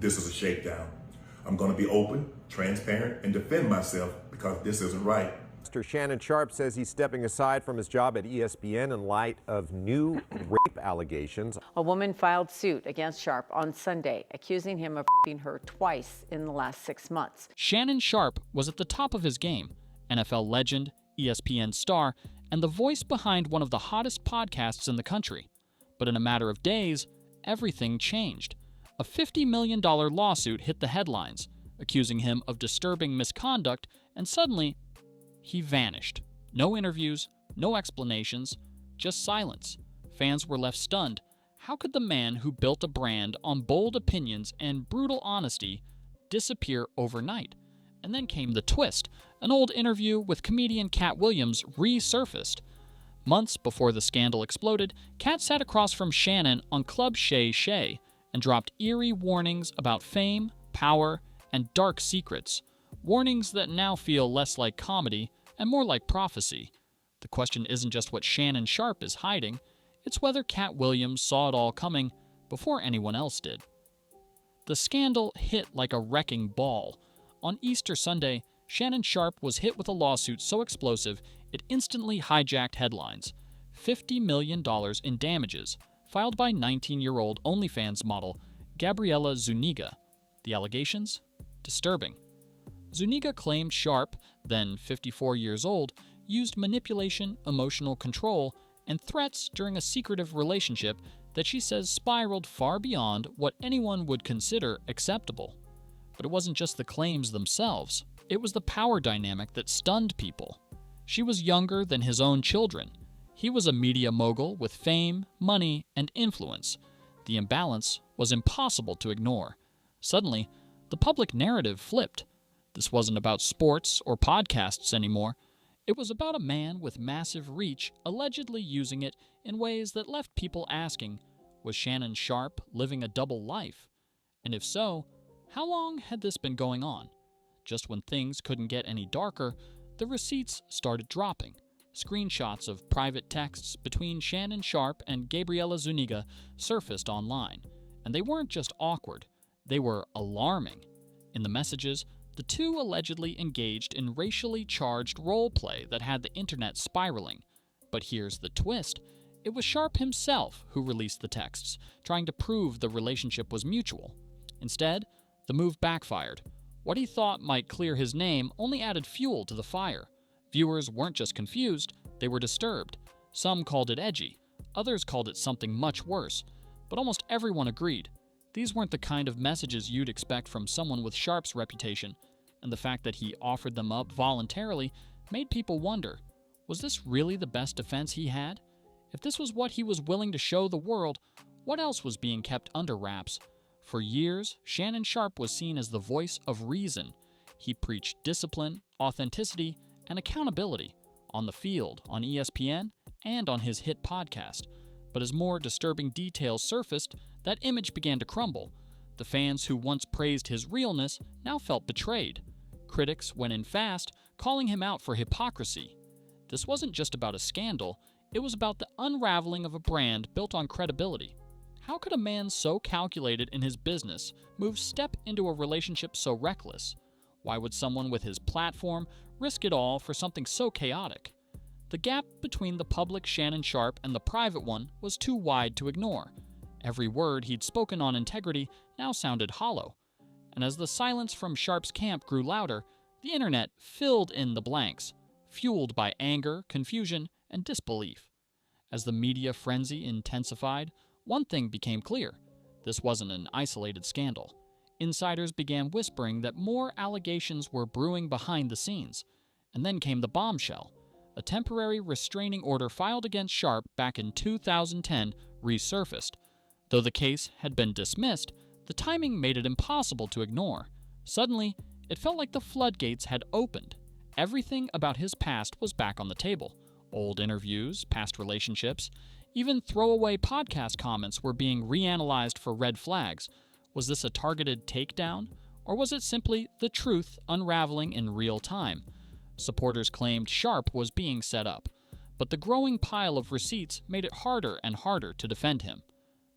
This is a shakedown. I'm going to be open, transparent, and defend myself because this isn't right. Mr. Shannon Sharpe says he's stepping aside from his job at ESPN in light of new rape allegations. A woman filed suit against Sharpe on Sunday, accusing him of raping her twice in the last 6 months. Shannon Sharpe was at the top of his game, NFL legend, ESPN star, and the voice behind one of the hottest podcasts in the country. But in a matter of days, everything changed. A $50 million lawsuit hit the headlines, accusing him of disturbing misconduct, and suddenly, he vanished. No interviews, no explanations, just silence. Fans were left stunned. How could the man who built a brand on bold opinions and brutal honesty disappear overnight? And then came the twist. An old interview with comedian Katt Williams resurfaced. Months before the scandal exploded, Katt sat across from Shannon on Club Shay Shay and dropped eerie warnings about fame, power, and dark secrets. Warnings that now feel less like comedy and more like prophecy. The question isn't just what Shannon Sharpe is hiding, it's whether Katt Williams saw it all coming before anyone else did. The scandal hit like a wrecking ball. On Easter Sunday, Shannon Sharpe was hit with a lawsuit so explosive it instantly hijacked headlines. $50 million in damages, filed by 19-year-old OnlyFans model Gabriella Zuniga. The allegations? Disturbing. Zuniga claimed Sharpe, then 54 years old, used manipulation, emotional control, and threats during a secretive relationship that she says spiraled far beyond what anyone would consider acceptable. But it wasn't just the claims themselves. It was the power dynamic that stunned people. She was younger than his own children. He was a media mogul with fame, money, and influence. The imbalance was impossible to ignore. Suddenly, the public narrative flipped. This wasn't about sports or podcasts anymore. It was about a man with massive reach allegedly using it in ways that left people asking, was Shannon Sharpe living a double life? And if so, how long had this been going on? Just when things couldn't get any darker, the receipts started dropping. Screenshots of private texts between Shannon Sharpe and Gabriella Zuniga surfaced online. And they weren't just awkward, they were alarming. In the messages, the two allegedly engaged in racially charged roleplay that had the internet spiraling. But here's the twist. It was Sharpe himself who released the texts, trying to prove the relationship was mutual. Instead, the move backfired. What he thought might clear his name only added fuel to the fire. Viewers weren't just confused, they were disturbed. Some called it edgy, others called it something much worse. But almost everyone agreed. These weren't the kind of messages you'd expect from someone with Sharpe's reputation, and the fact that he offered them up voluntarily made people wonder, was this really the best defense he had? If this was what he was willing to show the world, what else was being kept under wraps? For years, Shannon Sharpe was seen as the voice of reason. He preached discipline, authenticity, and accountability on the field, on ESPN, and on his hit podcast. But as more disturbing details surfaced, that image began to crumble. The fans who once praised his realness now felt betrayed. Critics went in fast, calling him out for hypocrisy. This wasn't just about a scandal, it was about the unraveling of a brand built on credibility. How could a man so calculated in his business move step into a relationship so reckless? Why would someone with his platform risk it all for something so chaotic? The gap between the public Shannon Sharpe and the private one was too wide to ignore. Every word he'd spoken on integrity now sounded hollow. And as the silence from Sharpe's camp grew louder, the internet filled in the blanks, fueled by anger, confusion, and disbelief. As the media frenzy intensified, one thing became clear. This wasn't an isolated scandal. Insiders began whispering that more allegations were brewing behind the scenes. And then came the bombshell. A temporary restraining order filed against Sharpe back in 2010 resurfaced. Though the case had been dismissed, the timing made it impossible to ignore. Suddenly, it felt like the floodgates had opened. Everything about his past was back on the table. Old interviews, past relationships, even throwaway podcast comments were being reanalyzed for red flags. Was this a targeted takedown, or was it simply the truth unraveling in real time? Supporters claimed Sharpe was being set up, but the growing pile of receipts made it harder and harder to defend him.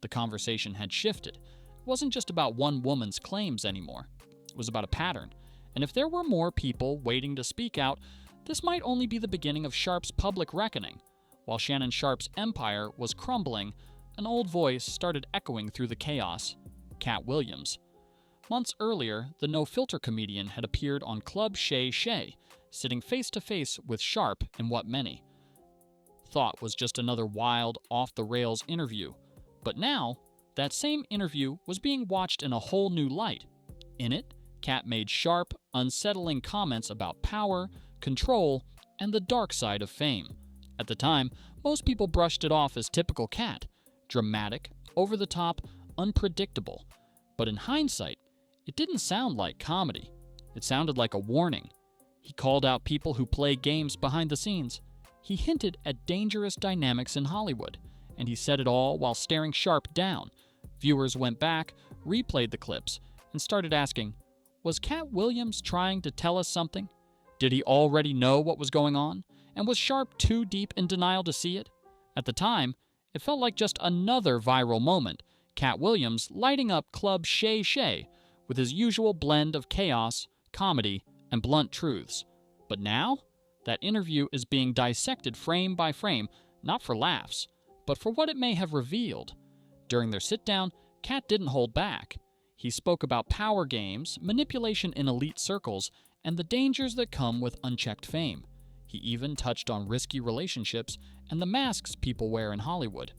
The conversation had shifted. wasn't just about one woman's claims anymore. It was about a pattern. And if there were more people waiting to speak out, this might only be the beginning of Sharpe's public reckoning. While Shannon Sharpe's empire was crumbling, an old voice started echoing through the chaos. Katt Williams. Months earlier, the no-filter comedian had appeared on Club Shay Shay, sitting face-to-face with Sharpe in what many thought was just another wild, off-the-rails interview. But now, that same interview was being watched in a whole new light. In it, Katt made sharp, unsettling comments about power, control, and the dark side of fame. At the time, most people brushed it off as typical Katt, dramatic, over-the-top, unpredictable. But in hindsight, it didn't sound like comedy. It sounded like a warning. He called out people who play games behind the scenes. He hinted at dangerous dynamics in Hollywood, and he said it all while staring Sharpe down. Viewers went back, replayed the clips, and started asking, was Katt Williams trying to tell us something? Did he already know what was going on? And was Sharpe too deep in denial to see it? At the time, it felt like just another viral moment, Katt Williams lighting up Club Shay Shay with his usual blend of chaos, comedy, and blunt truths. But now, that interview is being dissected frame by frame, not for laughs, but for what it may have revealed. During their sit-down, Katt didn't hold back. He spoke about power games, manipulation in elite circles, and the dangers that come with unchecked fame. He even touched on risky relationships and the masks people wear in Hollywood.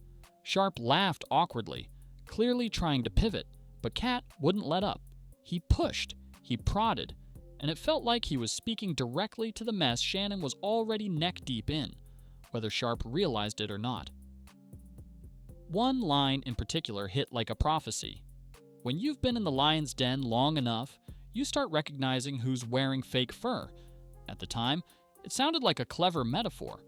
Sharpe laughed awkwardly, clearly trying to pivot, but Katt wouldn't let up. He pushed, he prodded, and it felt like he was speaking directly to the mess Shannon was already neck-deep in, whether Sharpe realized it or not. One line in particular hit like a prophecy. When you've been in the lion's den long enough, you start recognizing who's wearing fake fur. At the time, it sounded like a clever metaphor.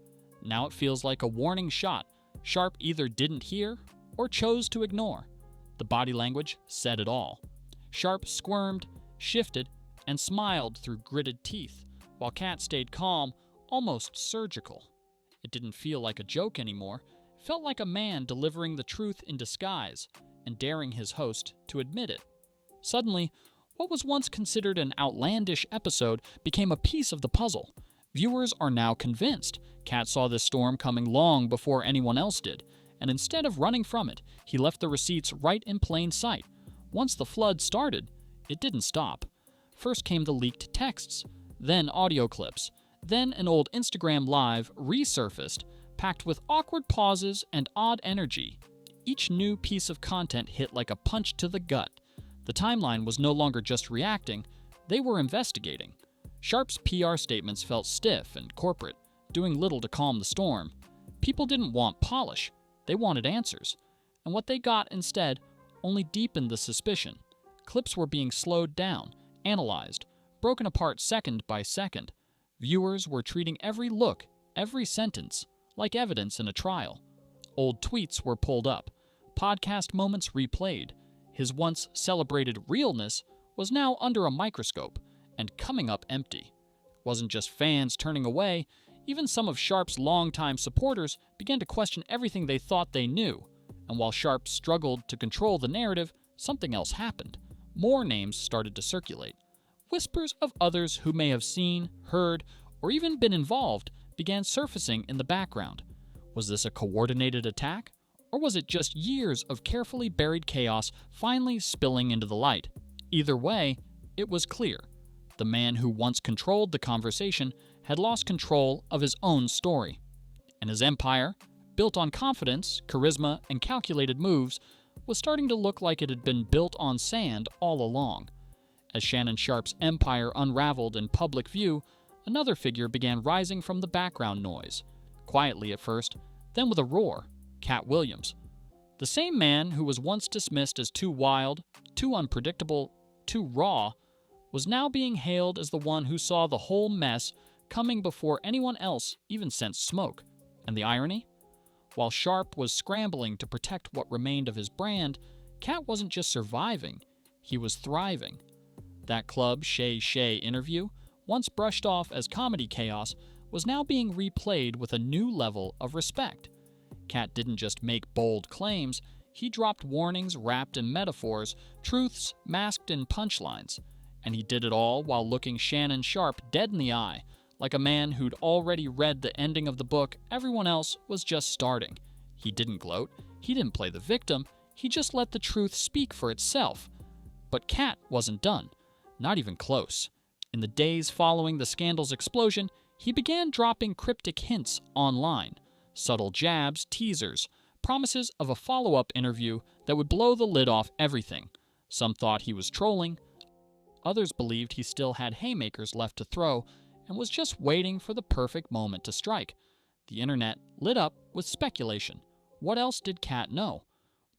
Now it feels like a warning shot Sharpe either didn't hear or chose to ignore. The body language said it all. Sharpe squirmed, shifted, and smiled through gritted teeth, while Katt stayed calm, almost surgical. It didn't feel like a joke anymore. It felt like a man delivering the truth in disguise and daring his host to admit it. Suddenly, what was once considered an outlandish episode became a piece of the puzzle. Viewers are now convinced Katt saw this storm coming long before anyone else did, and instead of running from it, he left the receipts right in plain sight. Once the flood started, it didn't stop. First came the leaked texts, then audio clips, then an old Instagram live resurfaced, packed with awkward pauses and odd energy. Each new piece of content hit like a punch to the gut. The timeline was no longer just reacting, they were investigating. Sharpe's PR statements felt stiff and corporate, doing little to calm the storm. People didn't want polish, they wanted answers. And what they got instead only deepened the suspicion. Clips were being slowed down, analyzed, broken apart second by second. Viewers were treating every look, every sentence, like evidence in a trial. Old tweets were pulled up, podcast moments replayed. His once celebrated realness was now under a microscope and coming up empty. It wasn't just fans turning away, even some of Sharpe's longtime supporters began to question everything they thought they knew. And while Sharpe struggled to control the narrative, something else happened. More names started to circulate. Whispers of others who may have seen, heard, or even been involved began surfacing in the background. Was this a coordinated attack? Or was it just years of carefully buried chaos finally spilling into the light? Either way, it was clear. The man who once controlled the conversation had lost control of his own story. And his empire, built on confidence, charisma, and calculated moves, was starting to look like it had been built on sand all along. As Shannon Sharpe's empire unraveled in public view, another figure began rising from the background noise. Quietly at first, then with a roar. Katt Williams. The same man who was once dismissed as too wild, too unpredictable, too raw, was now being hailed as the one who saw the whole mess coming before anyone else even sensed smoke. And the irony? While Sharpe was scrambling to protect what remained of his brand, Katt wasn't just surviving, he was thriving. That Club Shay Shay interview, once brushed off as comedy chaos, was now being replayed with a new level of respect. Katt didn't just make bold claims, he dropped warnings wrapped in metaphors, truths masked in punchlines. And he did it all while looking Shannon Sharpe dead in the eye, like a man who'd already read the ending of the book everyone else was just starting. He didn't gloat, he didn't play the victim, he just let the truth speak for itself. But Katt wasn't done, not even close. In the days following the scandal's explosion, he began dropping cryptic hints online, subtle jabs, teasers, promises of a follow-up interview that would blow the lid off everything. Some thought he was trolling, others believed he still had haymakers left to throw and was just waiting for the perfect moment to strike. The internet lit up with speculation. What else did Katt know?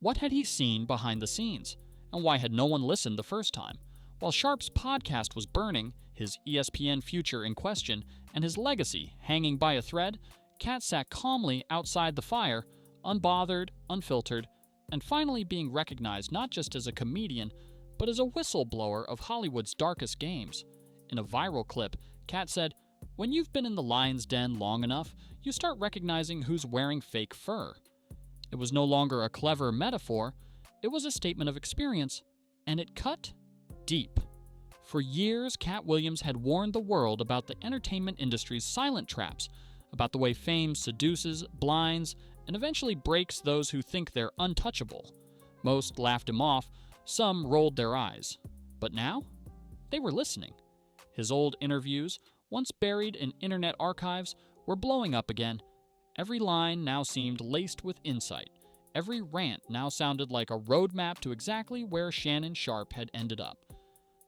What had he seen behind the scenes? And why had no one listened the first time? While Sharpe's podcast was burning, his ESPN future in question, and his legacy hanging by a thread, Katt sat calmly outside the fire, unbothered, unfiltered, and finally being recognized not just as a comedian, but as a whistleblower of Hollywood's darkest games. In a viral clip, Katt said, "When you've been in the lion's den long enough, you start recognizing who's wearing fake fur." It was no longer a clever metaphor, it was a statement of experience, and it cut deep. For years, Katt Williams had warned the world about the entertainment industry's silent traps, about the way fame seduces, blinds, and eventually breaks those who think they're untouchable. Most laughed him off, some rolled their eyes. But now, they were listening. His old interviews, once buried in internet archives, were blowing up again. Every line now seemed laced with insight. Every rant now sounded like a roadmap to exactly where Shannon Sharpe had ended up.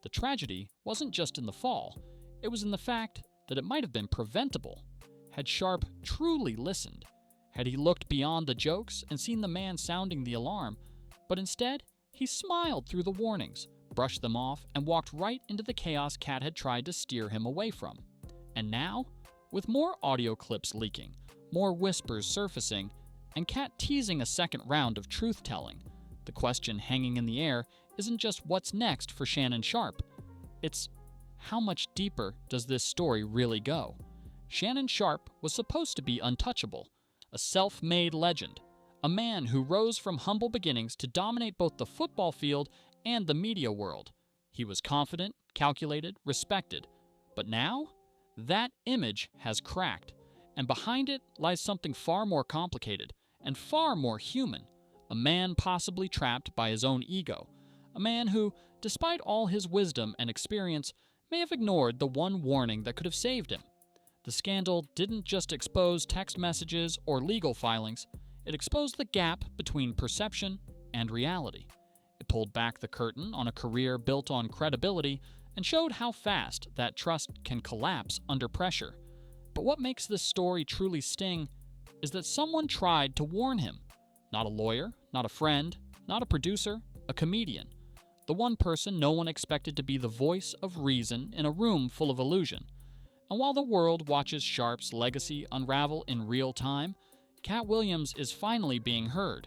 The tragedy wasn't just in the fall, it was in the fact that it might have been preventable. Had Sharpe truly listened, had he looked beyond the jokes and seen the man sounding the alarm, but instead, he smiled through the warnings, brushed them off, and walked right into the chaos Katt had tried to steer him away from. And now, with more audio clips leaking, more whispers surfacing, and Katt teasing a second round of truth-telling, the question hanging in the air isn't just what's next for Shannon Sharpe. It's how much deeper does this story really go? Shannon Sharpe was supposed to be untouchable, a self-made legend, a man who rose from humble beginnings to dominate both the football field and the media world. He was confident, calculated, respected. But now, that image has cracked, and behind it lies something far more complicated and far more human, a man possibly trapped by his own ego, a man who, despite all his wisdom and experience, may have ignored the one warning that could have saved him. The scandal didn't just expose text messages or legal filings, it exposed the gap between perception and reality. It pulled back the curtain on a career built on credibility and showed how fast that trust can collapse under pressure. But what makes this story truly sting is that someone tried to warn him. Not a lawyer, not a friend, not a producer, a comedian. The one person no one expected to be the voice of reason in a room full of illusion. And while the world watches Sharpe's legacy unravel in real time, Katt Williams is finally being heard,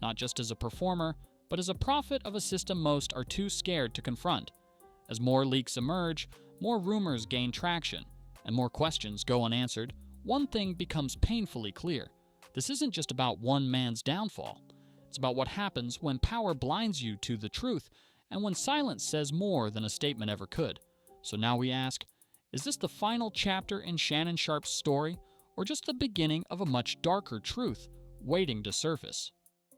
not just as a performer, but as a prophet of a system most are too scared to confront. As more leaks emerge, more rumors gain traction, and more questions go unanswered, one thing becomes painfully clear. This isn't just about one man's downfall. It's about what happens when power blinds you to the truth, and when silence says more than a statement ever could. So now we ask, is this the final chapter in Shannon Sharpe's story, or just the beginning of a much darker truth waiting to surface?